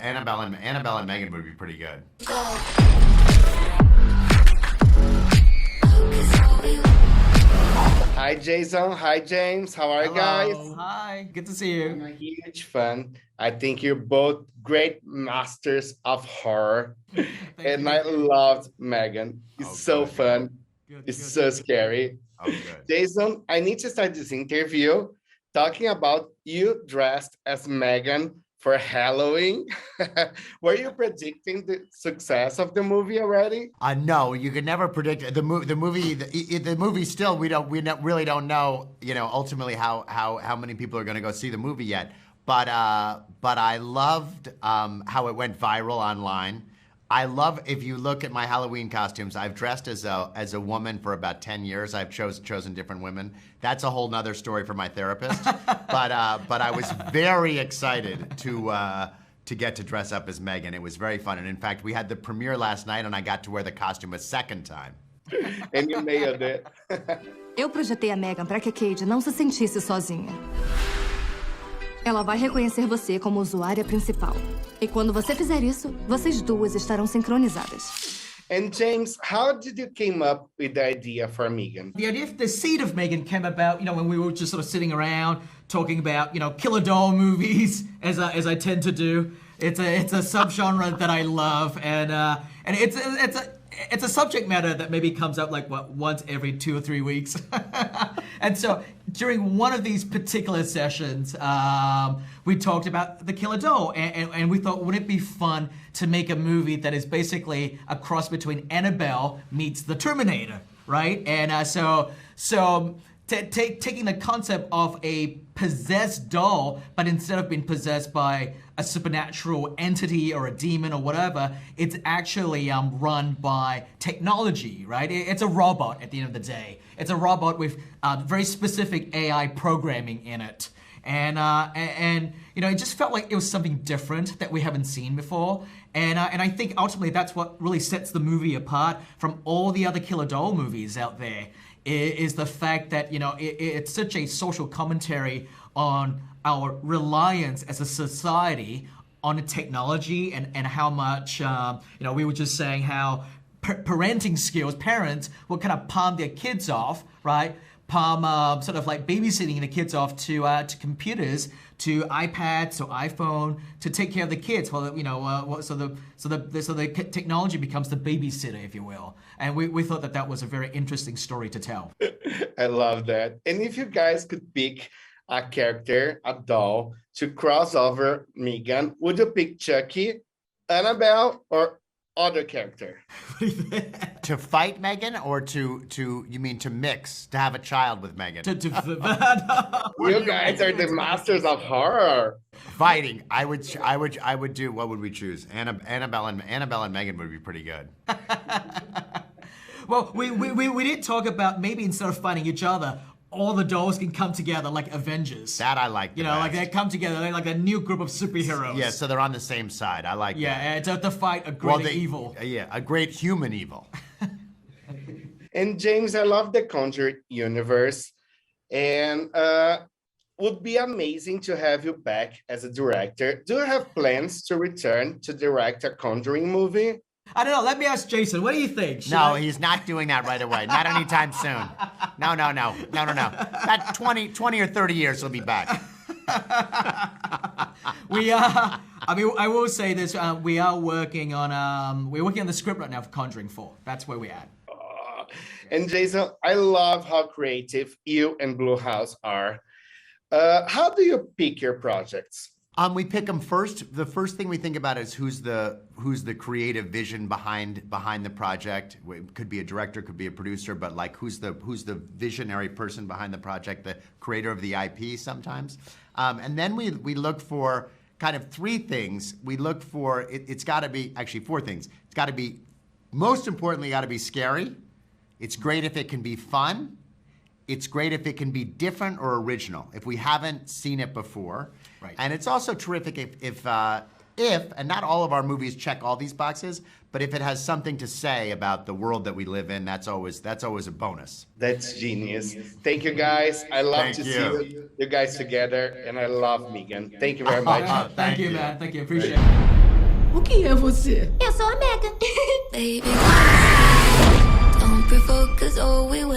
Annabelle and Megan would be pretty good. Hi, Jason. Hi, James. How are you guys? Hi. Good to see you. I'm a huge fan. I think you're both great masters of horror. And I loved Megan. It's so fun. It's so scary. Oh, good. Jason, I need to start this interview talking about you dressed as Megan for Halloween. Were you predicting the success of the movie already? No, you could never predict the movie. The movie still really don't know. Ultimately how many people are going to go see the movie yet. But I loved how it went viral online. I love, if you look at my Halloween costumes, I've dressed as a woman for about 10 years. I've chosen different women. That's a whole nother story for my therapist. but I was very excited to get to dress up as Megan. It was very fun. And in fact, we had the premiere last night and I got to wear the costume a second time. And you nailed it. Eu projetei a Megan para que a Cade não se sentisse sozinha. Ela vai reconhecer você como usuária principal. E quando você fizer isso, vocês duas estarão sincronizadas. And James, how did you came up with the idea for Megan? The seed of Megan came about, when we were just sort of sitting around talking about, killer doll movies, as I tend to do. It's a subgenre that I love, and it's a subject matter that maybe comes up like once every 2 or 3 weeks. And so during one of these particular sessions, we talked about the killer doll, and we thought, wouldn't it be fun to make a movie that is basically a cross between Annabelle meets the Terminator, right? And taking the concept of a possessed doll, but instead of being possessed by a supernatural entity or a demon or whatever, it's actually run by technology, right? It's a robot at the end of the day. It's a robot with very specific AI programming in it. And it just felt like it was something different that we haven't seen before. And I think ultimately that's what really sets the movie apart from all the other killer doll movies out there, is the fact that, it's such a social commentary on our reliance as a society on technology and how much, we were just saying how parenting skills, parents will kind of palm their kids off, right? Sort of like babysitting the kids off to computers, to iPads, to iPhone, to take care of the kids. Well, so the technology becomes the babysitter, if you will. And we thought that was a very interesting story to tell. I love that. And if you guys could pick a character, a doll, to cross over Megan, would you pick Chucky, Annabelle, or other character? To fight Megan, or to you mean to mix, to have a child with Megan? You guys are the masters of horror. Fighting. I would do, what would we choose? Annabelle and Megan would be pretty good. Well, we did talk about maybe instead of fighting each other, all the dolls can come together like Avengers. That I like. Like they come together, they're like a new group of superheroes. Yeah, so they're on the same side. I like that. Yeah, to fight a great evil. Yeah, a great human evil. And James, I love the Conjuring universe, and would be amazing to have you back as a director. Do you have plans to return to direct a Conjuring movie? I don't know. Let me ask Jason. What do you think? He's not doing that right away. Not anytime soon. No. That 20 or 30 years he'll be back. We are. I will say this. We are working on. We're working on the script right now for Conjuring 4. That's where we're at. And Jason, I love how creative you and Blue House are. How do you pick your projects? We pick them first. The first thing we think about is who's the creative vision behind the project. It could be a director, could be a producer, but like who's the visionary person behind the project, the creator of the IP sometimes. And then we look for kind of 3 things. We look for it's got to be actually 4 things. It's got to be, most importantly, got to be scary. It's great if it can be fun. It's great if it can be different or original, if we haven't seen it before. Right. And it's also terrific if, and not all of our movies check all these boxes, but if it has something to say about the world that we live in, that's always a bonus. That's genius. Thank you, guys. I love to see you guys together, and I love Megan. Thank you very much. Thank you, man. Thank you. Appreciate it. O que é você? Eu sou a Megan. Baby, don't provoke us or we will.